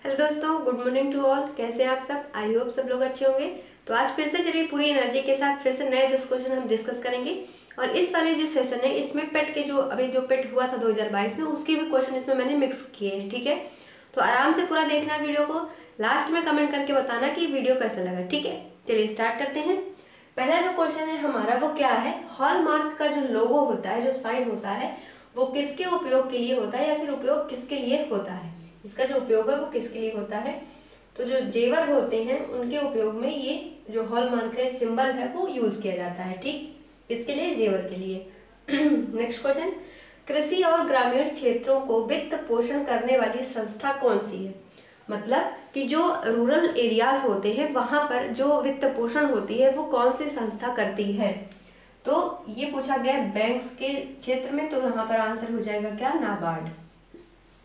Hello दोस्तों, good morning to all. कैसे हैं आप सब? आई होप सब लोग अच्छे होंगे। तो आज फिर से चलिए पूरी एनर्जी के साथ फिर से नए 10 क्वेश्चन हम डिस्कस करेंगे। और इस वाले जो सेशन है इसमें पेट के जो पेट हुआ था 2022 में उसके भी क्वेश्चन इसमें मैंने मिक्स किए हैं। ठीक है, तो आराम से पूरा देखना वीडियो को, लास्ट में कमेंट करके बताना कि वीडियो कैसा लगा। ठीक है, चलिए स्टार्ट करते हैं। पहला जो क्वेश्चन है हमारा वो क्या है, हॉलमार्क का जो लोगो होता है, जो साइन होता है, वो किसके उपयोग के लिए होता है या फिर उपयोग किसके लिए होता है। इसका जो उपयोग है वो किसके लिए होता है। तो जो जेवर होते हैं उनके उपयोग में ये जो हॉलमार्क है, सिंबल है, वो यूज किया जाता है। ठीक, इसके लिए, जेवर के लिए। नेक्स्ट क्वेश्चन, कृषि और ग्रामीण क्षेत्रों को वित्त पोषण करने वाली संस्था कौन सी है। मतलब कि जो रूरल एरियाज होते हैं वहां पर जो वित्त पोषण होती है वो कौन सी संस्था करती है। तो ये पूछा गया बैंक्स के क्षेत्र में, तो यहाँ पर आंसर हो जाएगा क्या, नाबार्ड।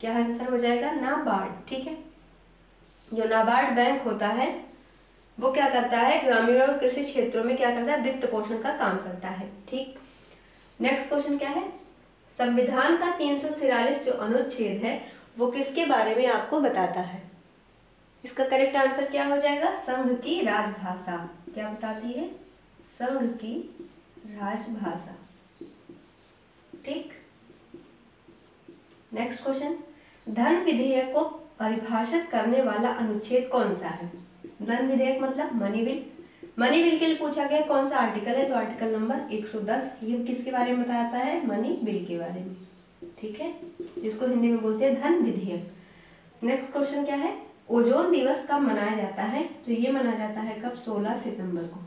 क्या आंसर हो जाएगा, नाबार्ड। ठीक है, जो नाबार्ड बैंक होता है वो क्या करता है, ग्रामीण और कृषि क्षेत्रों में क्या करता है, वित्त पोषण का काम करता है। ठीक, नेक्स्ट क्वेश्चन क्या है, संविधान का 343 जो अनुच्छेद है वो किसके बारे में आपको बताता है। इसका करेक्ट आंसर क्या हो जाएगा, संघ की राजभाषा। क्या बताती है, संघ की राजभाषा। ठीक, नेक्स्ट क्वेश्चन, धन विधेयक को परिभाषित करने वाला अनुच्छेद कौन सा है। धन विधेयक मतलब मनी बिल। मनी बिल के लिए पूछा गया कौन सा आर्टिकल है, तो आर्टिकल नंबर 110। ये किसके बारे में बताता है, मनी बिल के बारे में। ठीक है, जिसको हिंदी में बोलते हैं धन विधेयक। नेक्स्ट क्वेश्चन क्या है, ओजोन दिवस कब मनाया जाता है। तो ये मनाया जाता है कब, 16 सितंबर को।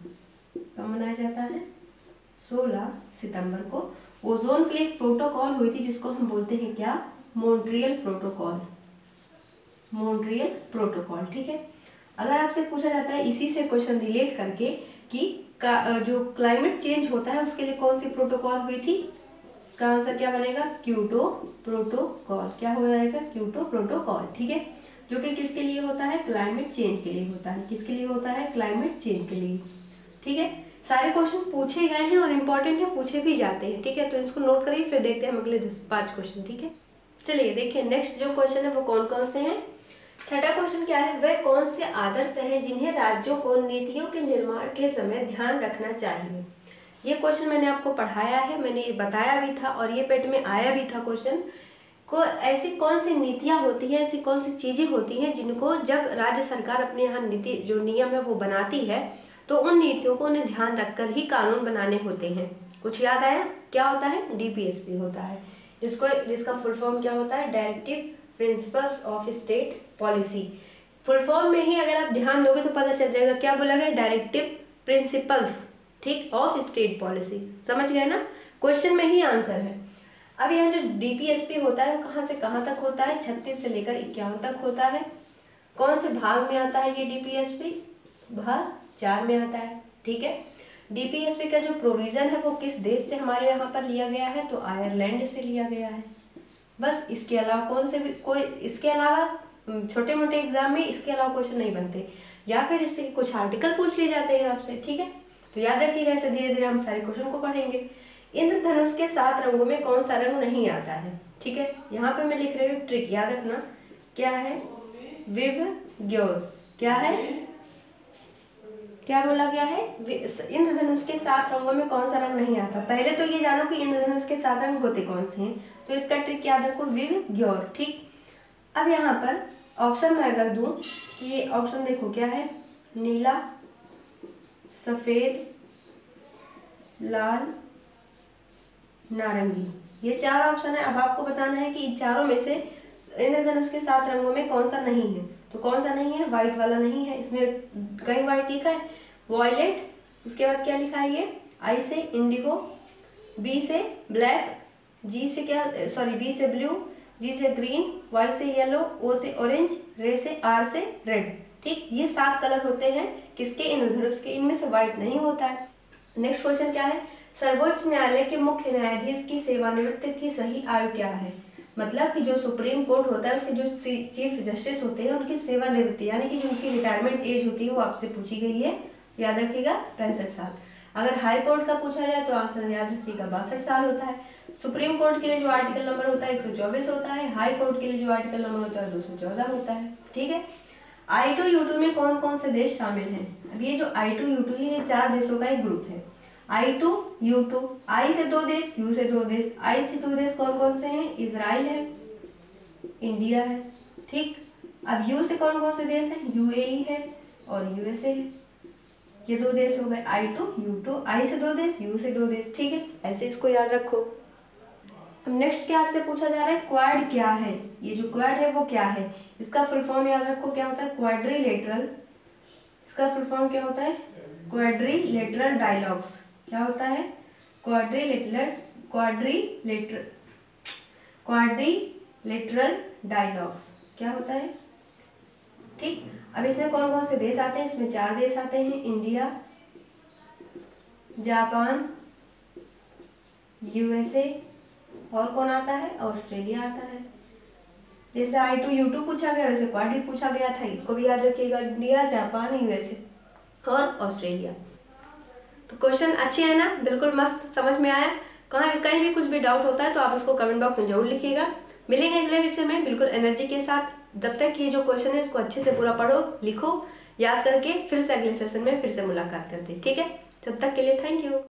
कब मनाया जाता है, 16 सितंबर को। ओजोन के लिए एक प्रोटोकॉल हुई थी जिसको हम बोलते हैं क्या, मॉन्ट्रियल प्रोटोकॉल। Montreal protocol. ठीक है, अगर आपसे पूछा जाता है इसी से क्वेश्चन रिलेट करके कि जो क्लाइमेट चेंज होता है उसके लिए कौन सी प्रोटोकॉल हुई थी, इसका आंसर क्या बनेगा, क्योटो प्रोटोकॉल। क्या हो जाएगा, क्योटो प्रोटोकॉल। ठीक है, जो कि किसके लिए होता है, क्लाइमेट चेंज के लिए होता है। किसके लिए होता है, क्लाइमेट चेंज के लिए। ठीक है, सारे क्वेश्चन पूछे गए हैं और इम्पोर्टेंट है, पूछे भी जाते हैं। ठीक है, तो इसको नोट करिए, फिर देखते हैं हम अगले 5 क्वेश्चन। ठीक है, चलिए देखिए नेक्स्ट जो क्वेश्चन है वो कौन कौन से हैं। छठा क्वेश्चन क्या है, वह कौन से आदर्श हैं जिन्हें राज्यों को नीतियों के निर्माण के समय ध्यान रखना चाहिए। ये क्वेश्चन मैंने आपको पढ़ाया है, मैंने ये बताया भी था और ये पेट में आया भी था क्वेश्चन को। ऐसी कौन सी नीतियाँ होती हैं, ऐसी कौन सी चीज़ें होती हैं जिनको जब राज्य सरकार अपने यहाँ नीति जो नियम है वो बनाती है तो उन नीतियों को उन्हें ध्यान रखकर ही कानून बनाने होते हैं। कुछ याद आया, क्या होता है, डीपीएसपी होता है, जिसका फुल फॉर्म क्या होता है, directive principles of state policy. Full form में ही अगर आप ध्यान दोगे तो पता चल जाएगा क्या बोला गया, डायरेक्टिव प्रिंसिपल्स, ठीक, ऑफ स्टेट पॉलिसी। समझ गए ना, क्वेश्चन में ही आंसर है। अब यहाँ जो डीपीएसपी होता है वो कहाँ से कहाँ तक होता है, 36 से लेकर 51 तक होता है। कौन से भाग में आता है ये डीपीएसपी, भाग 4 में आता है। ठीक है, डीपीएसपी का जो प्रोविजन है वो किस देश से हमारे यहाँ पर लिया गया है, तो आयरलैंड से लिया गया है। बस, इसके अलावा कौन से भी कोई, इसके अलावा छोटे मोटे एग्जाम में इसके अलावा क्वेश्चन नहीं बनते, या फिर इससे कुछ आर्टिकल पूछ लिए जाते हैं आपसे। ठीक है, तो याद रखिएगा, ऐसे धीरे धीरे हम सारे क्वेश्चन को पढ़ेंगे। इंद्रधनुष के 7 रंगों में कौन सा रंग नहीं आता है। ठीक है, यहाँ पे मैं लिख रही हूँ ट्रिक, याद रखना क्या है, विवग्योर। क्या है, क्या बोला गया है, इंद्रधनुष के 7 रंगों में कौन सा रंग नहीं आता। पहले तो ये जानो कि इंद्रधनुष के 7 रंग होते कौन से हैं, तो इसका ट्रिक याद रखो, विवग्योर। ठीक, अब यहाँ पर ऑप्शन मैं अगर दूं, ये ऑप्शन देखो क्या है, नीला, सफेद, लाल, नारंगी, ये 4 ऑप्शन है। अब आपको बताना है कि इन चारों में से इंद्रधनुष के 7 रंगों में कौन सा नहीं है। तो कौन सा नहीं है, व्हाइट वाला नहीं है, इसमें कहीं व्हाइट लिखा है, वॉयलेट, उसके बाद क्या लिखा है, ये आई से इंडिगो, बी से ब्लैक, जी से क्या, सॉरी बी से ब्लू, जी से ग्रीन, वाई से येलो, ओ से ऑरेंज, रे से, आर से रेड। ठीक, ये 7 कलर होते हैं किसके, इंद्रधनुष के, इनमें से व्हाइट नहीं होता है। नेक्स्ट क्वेश्चन क्या है, सर्वोच्च न्यायालय के मुख्य न्यायाधीश की सेवानिवृत्ति की सही आयु क्या है। मतलब कि जो सुप्रीम कोर्ट होता है उसके जो चीफ जस्टिस होते हैं उनकी सेवानिवृत्ति यानी कि जो उनकी रिटायरमेंट एज होती है वो आपसे पूछी गई है, याद रखिएगा 65 साल। अगर हाई कोर्ट का पूछा जाए तो आंसर याद रखिएगा 62 साल होता है। सुप्रीम कोर्ट के लिए जो आर्टिकल नंबर होता है 124 होता है, हाई कोर्ट के लिए जो आर्टिकल नंबर होता है 214 होता है। ठीक है। I2U2 में कौन कौन से देश शामिल हैं? अब ये जो I2U2 है ये 4 देशों का एक ग्रुप है। I2U2, I से 2 देश, U से 2 देश। I से 2 देश कौन कौन से हैं? इजराइल है, इंडिया है। ठीक। अब U से कौन कौन से देश हैं? UAE है और USA है। ये 2 देश हो गए I2U2, I से 2 देश, U से 2 देश। ठीक है, ऐसे इसको याद रखो। अब नेक्स्ट क्या आपसे पूछा जा रहा है, क्वाड क्या है? ये जो क्वाड है वो क्या है? इसका फुल फॉर्म याद रखो, क्या होता है? क्वाड्रिलेटरल। इसका फुल फॉर्म क्या होता है? Quadrilateral dialogues. क्या होता है? क्वाड्रिलेटरल डायलॉग्स क्या होता है? ठीक। अब इसमें कौन कौन से देश आते हैं? इसमें 4 देश आते हैं, इंडिया, जापान, USA और कौन आता है? ऑस्ट्रेलिया आता है। जैसे I2U2 पूछा गया वैसे क्वाड भी पूछा गया था, इसको भी याद रखिएगा, इंडिया, जापान, USA और ऑस्ट्रेलिया। तो क्वेश्चन अच्छे हैं ना, बिल्कुल मस्त, समझ में आया? कहीं भी कुछ भी डाउट होता है तो आप उसको कमेंट बॉक्स में जरूर लिखिएगा। मिलेंगे अगले लेक्चर में बिल्कुल एनर्जी के साथ। जब तक ये जो क्वेश्चन है इसको अच्छे से पूरा पढ़ो, लिखो, याद करके फिर से अगले सेशन में फिर से मुलाकात करते हैं। ठीक है, तब तक के लिए थैंक यू।